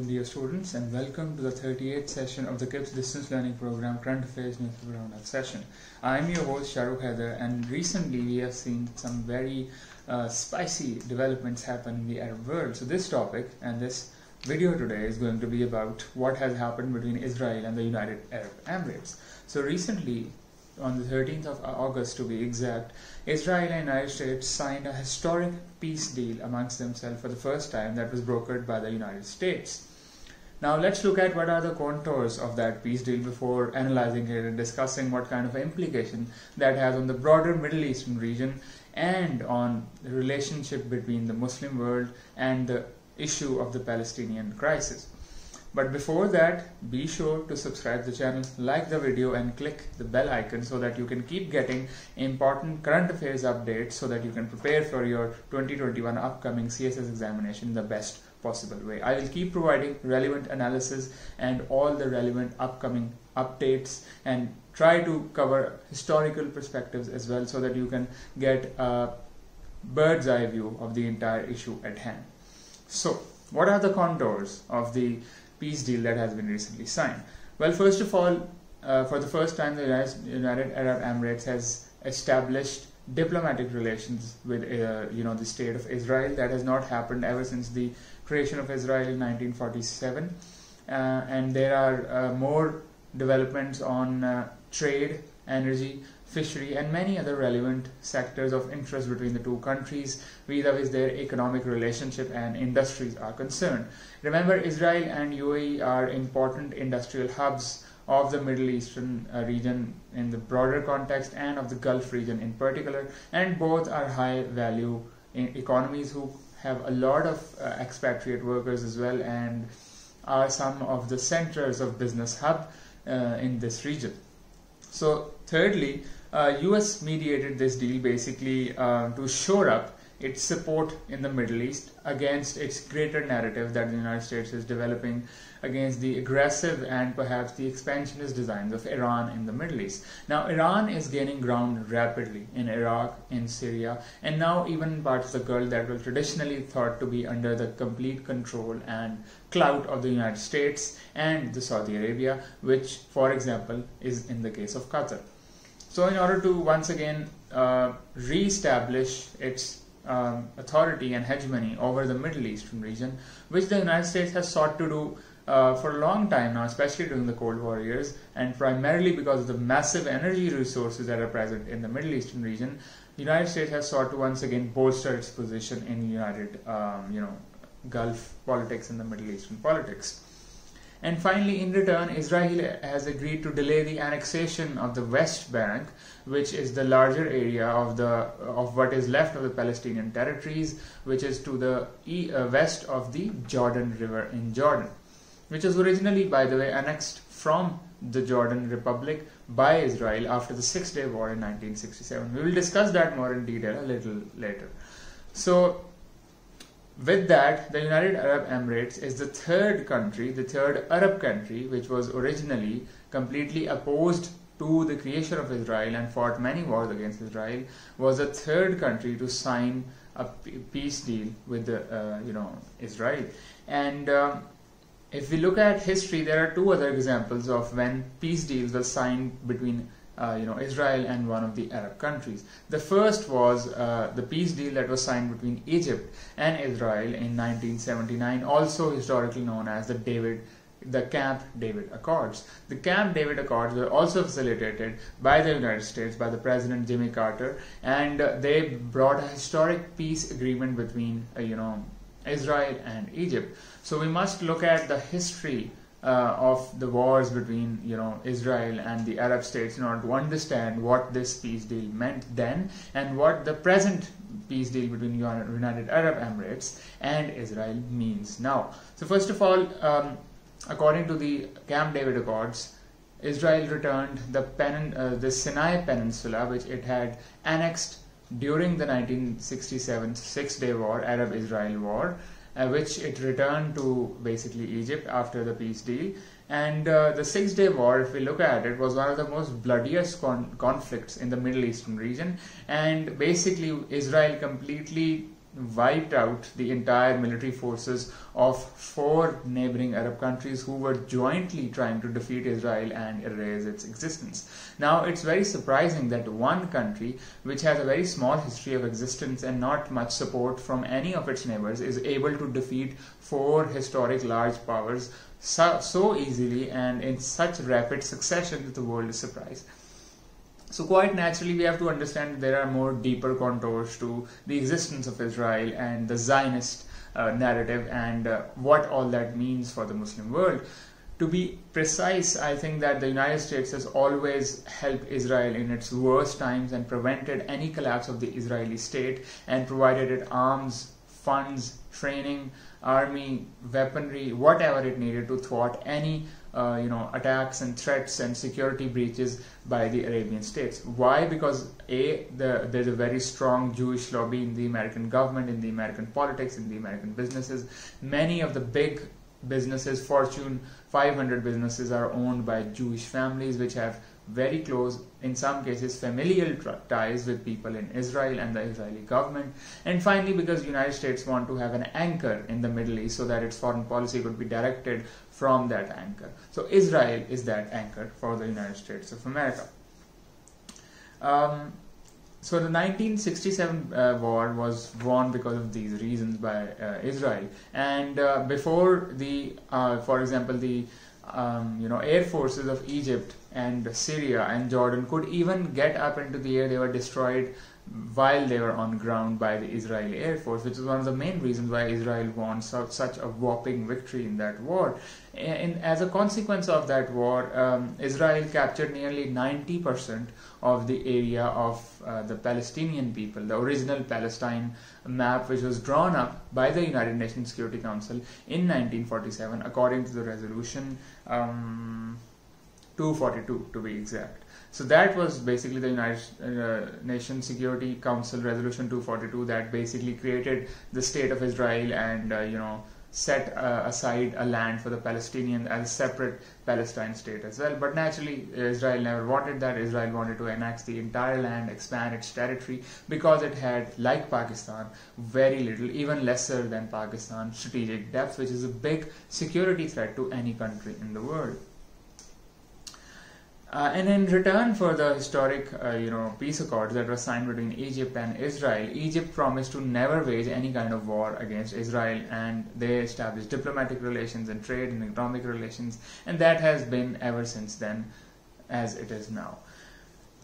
Dear students, and welcome to the 38th session of the KIPS Distance Learning Program Current Affairs News Roundup session. I am your host Shahrukh Haider, and recently we have seen some very spicy developments happen in the Arab world. So this topic and this video today is going to be about what has happened between Israel and the United Arab Emirates. So recently, on the 13th of August to be exact, Israel and the United States signed a historic peace deal amongst themselves for the first time that was brokered by the United States. Now let's look at what are the contours of that peace deal before analyzing it and discussing what kind of implication that has on the broader Middle Eastern region and on the relationship between the Muslim world and the issue of the Palestinian crisis. But before that, be sure to subscribe to the channel, like the video and click the bell icon so that you can keep getting important current affairs updates so that you can prepare for your 2021 upcoming CSS examination in the best possible way. I will keep providing relevant analysis and all the relevant upcoming updates and try to cover historical perspectives as well so that you can get a bird's eye view of the entire issue at hand. So, what are the contours of the peace deal that has been recently signed? Well, first of all, for the first time, the United Arab Emirates has established diplomatic relations with the state of Israel. That has not happened ever since the creation of Israel in 1947, and there are more developments on trade, energy, fishery and many other relevant sectors of interest between the two countries vis-a-vis their economic relationship and industries are concerned. Remember, Israel and UAE are important industrial hubs of the Middle Eastern region in the broader context and of the Gulf region in particular, and both are high value economies who have a lot of expatriate workers as well and are some of the centers of business hub in this region. So thirdly, US mediated this deal basically to shore up its support in the Middle East against its greater narrative that the United States is developing against the aggressive and perhaps the expansionist designs of Iran in the Middle East. Now, Iran is gaining ground rapidly in Iraq, in Syria, and now even in parts of the Gulf that were traditionally thought to be under the complete control and clout of the United States and the Saudi Arabia, which, for example, is in the case of Qatar. So in order to once again re-establish its authority and hegemony over the Middle Eastern region, which the United States has sought to do for a long time now, especially during the Cold War years, and primarily because of the massive energy resources that are present in the Middle Eastern region, the United States has sought to once again bolster its position in United, Gulf politics and the Middle Eastern politics. And finally, in return, Israel has agreed to delay the annexation of the West Bank, which is the larger area of what is left of the Palestinian territories, which is to the west of the Jordan River in Jordan, which was originally, by the way, annexed from the Jordan Republic by Israel after the Six-Day War in 1967. We will discuss that more in detail a little later. So, with that, the United Arab Emirates is the third country, the third Arab country, which was originally completely opposed to the creation of Israel and fought many wars against Israel, was the third country to sign a peace deal with Israel. And if we look at history, there are two other examples of when peace deals were signed between Israel and one of the Arab countries. The first was the peace deal that was signed between Egypt and Israel in 1979, also historically known as the Camp David Accords. The Camp David Accords were also facilitated by the United States, by the President Jimmy Carter, and they brought a historic peace agreement between Israel and Egypt. So we must look at the history of the wars between Israel and the Arab states in order to understand what this peace deal meant then and what the present peace deal between United Arab Emirates and Israel means now. So first of all, according to the Camp David Accords, Israel returned the Sinai Peninsula, which it had annexed during the 1967 Six-Day War, Arab-Israel War, which it returned to basically Egypt after the peace deal. And the Six-Day War, if we look at it, was one of the most bloodiest conflicts in the Middle Eastern region, and basically Israel completely wiped out the entire military forces of 4 neighboring Arab countries who were jointly trying to defeat Israel and erase its existence. Now, it's very surprising that one country, which has a very small history of existence and not much support from any of its neighbors, is able to defeat 4 historic large powers so easily and in such rapid succession that the world is surprised. So quite naturally, we have to understand there are more deeper contours to the existence of Israel and the Zionist narrative and what all that means for the Muslim world. To be precise, I think that the United States has always helped Israel in its worst times and prevented any collapse of the Israeli state and provided it arms, funds, training, army, weaponry, whatever it needed to thwart any attacks and threats and security breaches by the Arabian states. Why? Because there's a very strong Jewish lobby in the American government, in the American politics, in the American businesses. Many of the big businesses, Fortune 500 businesses, are owned by Jewish families which have very close, in some cases familial ties with people in Israel and the Israeli government. And finally, because the United States want to have an anchor in the Middle East so that its foreign policy could be directed from that anchor. So Israel is that anchor for the United States of America. So the 1967 war was won because of these reasons by Israel. And before the, for example, the air forces of Egypt and Syria and Jordan could even get up into the air, they were destroyed while they were on ground by the Israeli Air Force, which is one of the main reasons why Israel won such a whopping victory in that war. And as a consequence of that war, Israel captured nearly 90% of the area of the Palestinian people, the original Palestine map, which was drawn up by the United Nations Security Council in 1947, according to the resolution 242 to be exact. So that was basically the United Nations Security Council Resolution 242 that basically created the state of Israel and set aside a land for the Palestinians as a separate Palestine state as well. But naturally, Israel never wanted that. Israel wanted to annex the entire land, expand its territory, because it had, like Pakistan, very little, even lesser than Pakistan, strategic depth, which is a big security threat to any country in the world. And in return for the historic, peace accords that were signed between Egypt and Israel, Egypt promised to never wage any kind of war against Israel, and they established diplomatic relations and trade and economic relations, and that has been ever since then as it is now.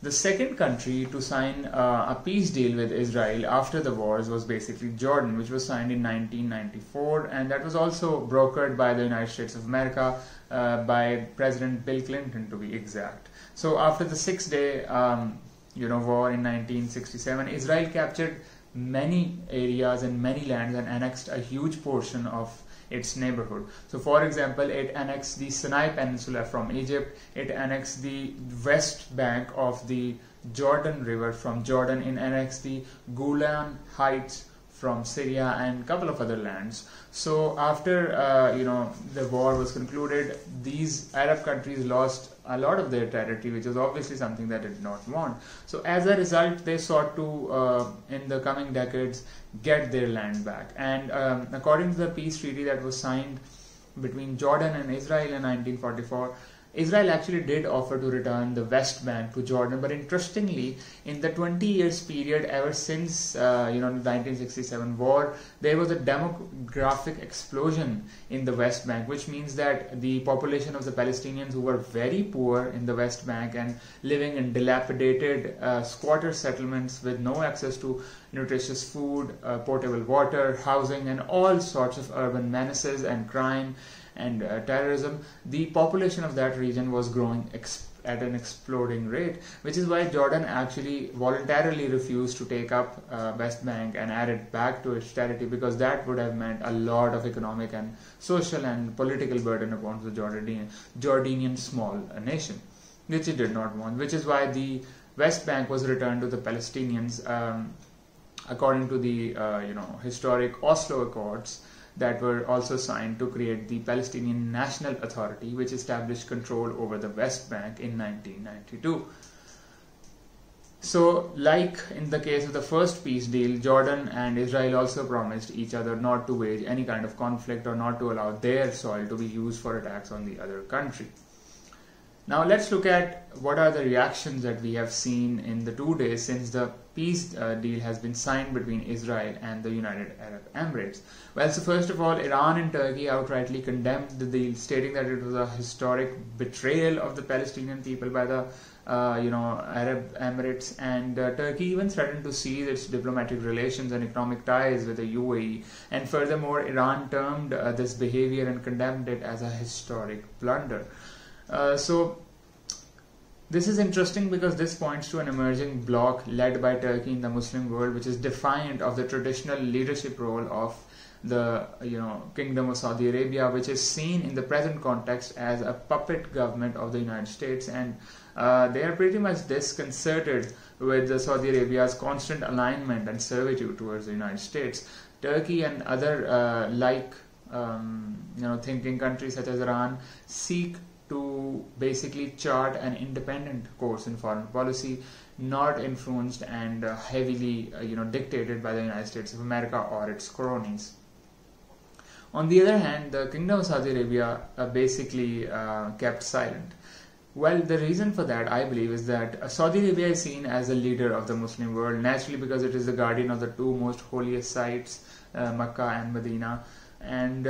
The second country to sign a peace deal with Israel after the wars was basically Jordan, which was signed in 1994, and that was also brokered by the United States of America, by President Bill Clinton to be exact. So after the 6-day war in 1967, Israel captured many areas and many lands and annexed a huge portion of its neighborhood. So for example, it annexed the Sinai Peninsula from Egypt, it annexed the west bank of the Jordan River from Jordan, it annexed the Golan Heights from Syria and a couple of other lands. So after the war was concluded, these Arab countries lost a lot of their territory, which was obviously something that they did not want. So as a result, they sought to, in the coming decades, get their land back. And according to the peace treaty that was signed between Jordan and Israel in 1944, Israel actually did offer to return the West Bank to Jordan, but interestingly, in the 20 years period ever since the 1967 war, there was a demographic explosion in the West Bank, which means that the population of the Palestinians who were very poor in the West Bank and living in dilapidated squatter settlements with no access to nutritious food, potable water, housing, and all sorts of urban menaces and crime and terrorism, the population of that region was growing at an exploding rate, which is why Jordan actually voluntarily refused to take up West Bank and add it back to its territory, because that would have meant a lot of economic and social and political burden upon the Jordanian small nation, which it did not want, which is why the West Bank was returned to the Palestinians according to the historic Oslo Accords that were also signed to create the Palestinian National Authority, which established control over the West Bank in 1992. So, like in the case of the first peace deal, Jordan and Israel also promised each other not to wage any kind of conflict or not to allow their soil to be used for attacks on the other country. Now let's look at what are the reactions that we have seen in the 2 days since the peace deal has been signed between Israel and the United Arab Emirates. Well, so first of all, Iran and Turkey outrightly condemned the deal, stating that it was a historic betrayal of the Palestinian people by the Arab Emirates, and Turkey even threatened to cease its diplomatic relations and economic ties with the UAE. And furthermore, Iran termed this behavior and condemned it as a historic blunder. So this is interesting because this points to an emerging bloc led by Turkey in the Muslim world, which is defiant of the traditional leadership role of the Kingdom of Saudi Arabia, which is seen in the present context as a puppet government of the United States, and they are pretty much disconcerted with Saudi Arabia's constant alignment and servitude towards the United States. Turkey and other thinking countries such as Iran seek to basically chart an independent course in foreign policy, not influenced and heavily dictated by the United States of America or its cronies. On the other hand, the Kingdom of Saudi Arabia basically kept silent. Well, the reason for that, I believe, is that Saudi Arabia is seen as a leader of the Muslim world, naturally because it is the guardian of the two most holiest sites, Mecca and Medina, and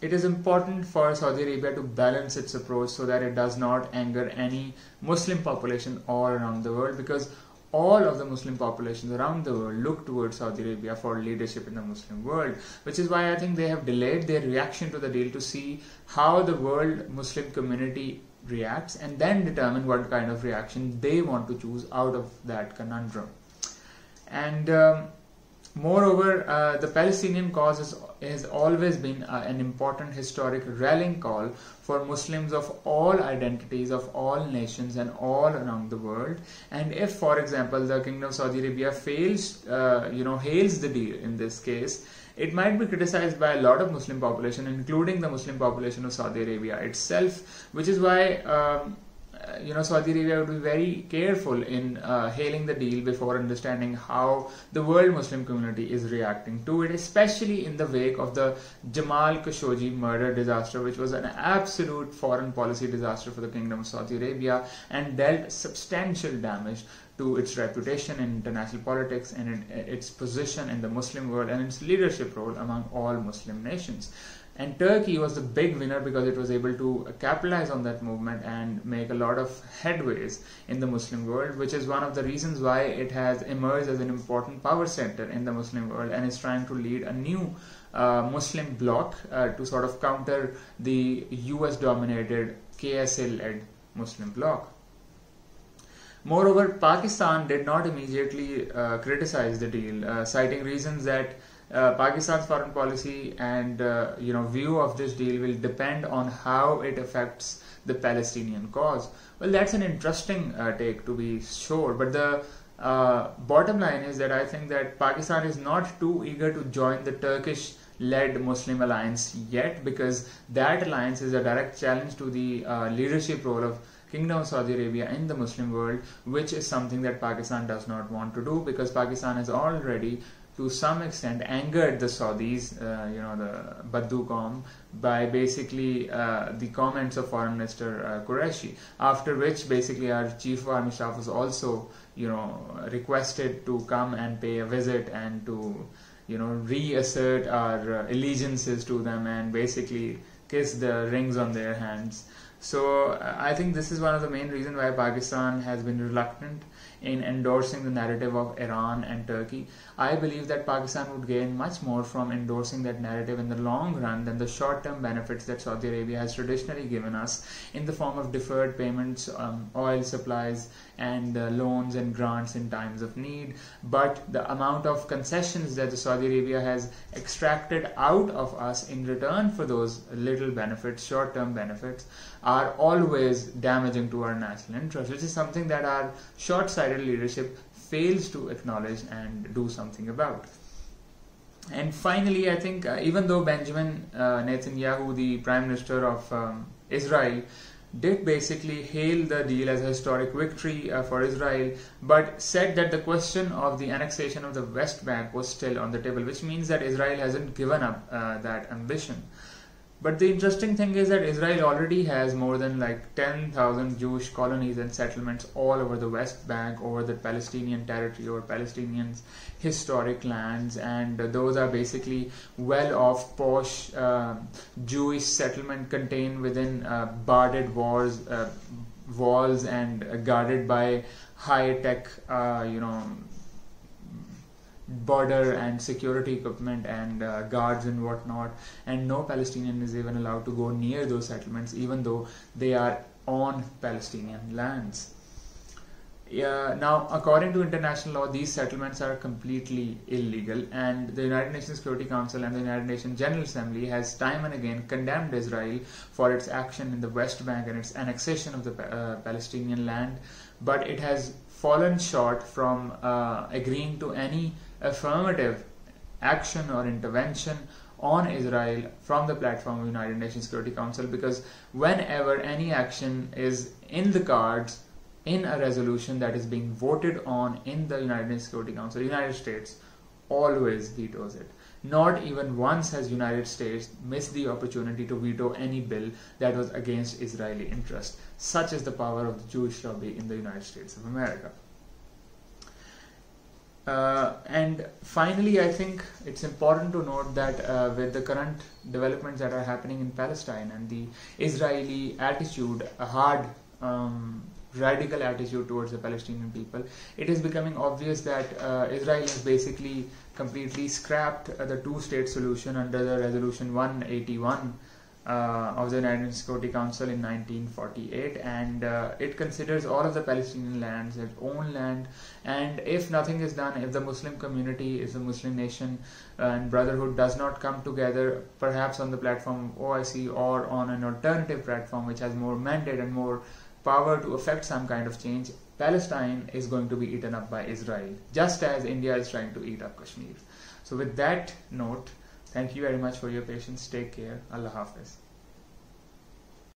it is important for Saudi Arabia to balance its approach so that it does not anger any Muslim population all around the world, because all of the Muslim populations around the world look towards Saudi Arabia for leadership in the Muslim world, which is why I think they have delayed their reaction to the deal to see how the world Muslim community reacts and then determine what kind of reaction they want to choose out of that conundrum. And moreover, the Palestinian cause has always been an important historic rallying call for Muslims of all identities, of all nations and all around the world. And if, for example, the Kingdom of Saudi Arabia hails the deal in this case, it might be criticized by a lot of Muslim population, including the Muslim population of Saudi Arabia itself, which is why Saudi Arabia would be very careful in hailing the deal before understanding how the world Muslim community is reacting to it, especially in the wake of the Jamal Khashoggi murder disaster, which was an absolute foreign policy disaster for the Kingdom of Saudi Arabia and dealt substantial damage to its reputation in international politics and its position in the Muslim world and its leadership role among all Muslim nations. And Turkey was the big winner because it was able to capitalize on that movement and make a lot of headways in the Muslim world, which is one of the reasons why it has emerged as an important power center in the Muslim world and is trying to lead a new Muslim bloc to sort of counter the US-dominated KSA-led Muslim bloc. Moreover, Pakistan did not immediately criticize the deal, citing reasons that Pakistan's foreign policy and view of this deal will depend on how it affects the Palestinian cause. Well, that's an interesting take, to be sure, but the bottom line is that I think that Pakistan is not too eager to join the Turkish-led Muslim alliance yet, because that alliance is a direct challenge to the leadership role of Kingdom of Saudi Arabia in the Muslim world, which is something that Pakistan does not want to do, because Pakistan has already to some extent angered the Saudis, the Baddu Qawm, by basically the comments of Foreign Minister Qureshi, after which basically our Chief of Army Staff was also requested to come and pay a visit and to reassert our allegiances to them and basically kiss the rings on their hands. So I think this is one of the main reasons why Pakistan has been reluctant in endorsing the narrative of Iran and Turkey. I believe that Pakistan would gain much more from endorsing that narrative in the long run than the short-term benefits that Saudi Arabia has traditionally given us in the form of deferred payments, oil supplies, and loans and grants in times of need. But the amount of concessions that the Saudi Arabia has extracted out of us in return for those little benefits, short-term benefits, are always damaging to our national interest, which is something that our short-sighted leadership fails to acknowledge and do something about. And finally, I think even though Benjamin Netanyahu, the Prime Minister of Israel, did basically hail the deal as a historic victory for Israel, but said that the question of the annexation of the West Bank was still on the table, which means that Israel hasn't given up that ambition. But the interesting thing is that Israel already has more than like 10,000 Jewish colonies and settlements all over the West Bank, over the Palestinian territory, or Palestinians' historic lands, and those are basically well-off, posh Jewish settlement contained within guarded walls and guarded by high-tech, border and security equipment and guards and whatnot, and no Palestinian is even allowed to go near those settlements, even though they are on Palestinian lands. Now, according to international law, these settlements are completely illegal, and the United Nations Security Council and the United Nations General Assembly has time and again condemned Israel for its action in the West Bank and its annexation of the Palestinian land, but it has fallen short from agreeing to any affirmative action or intervention on Israel from the platform of the United Nations Security Council, because whenever any action is in the cards in a resolution that is being voted on in the United Nations Security Council, the United States always vetoes it. Not even once has United States missed the opportunity to veto any bill that was against Israeli interest. Such is the power of the Jewish lobby in the United States of America. And finally, I think it's important to note that with the current developments that are happening in Palestine and the Israeli attitude, a hard, radical attitude towards the Palestinian people, it is becoming obvious that Israel has basically completely scrapped the two-state solution under the Resolution 181 of the United Nations Security Council in 1948, and it considers all of the Palestinian lands its own land, and if nothing is done, if the Muslim community, if the Muslim nation and brotherhood does not come together, perhaps on the platform of OIC or on an alternative platform which has more mandate and more power to affect some kind of change, Palestine is going to be eaten up by Israel, just as India is trying to eat up Kashmir. So with that note, thank you very much for your patience. Take care. Allah Hafiz.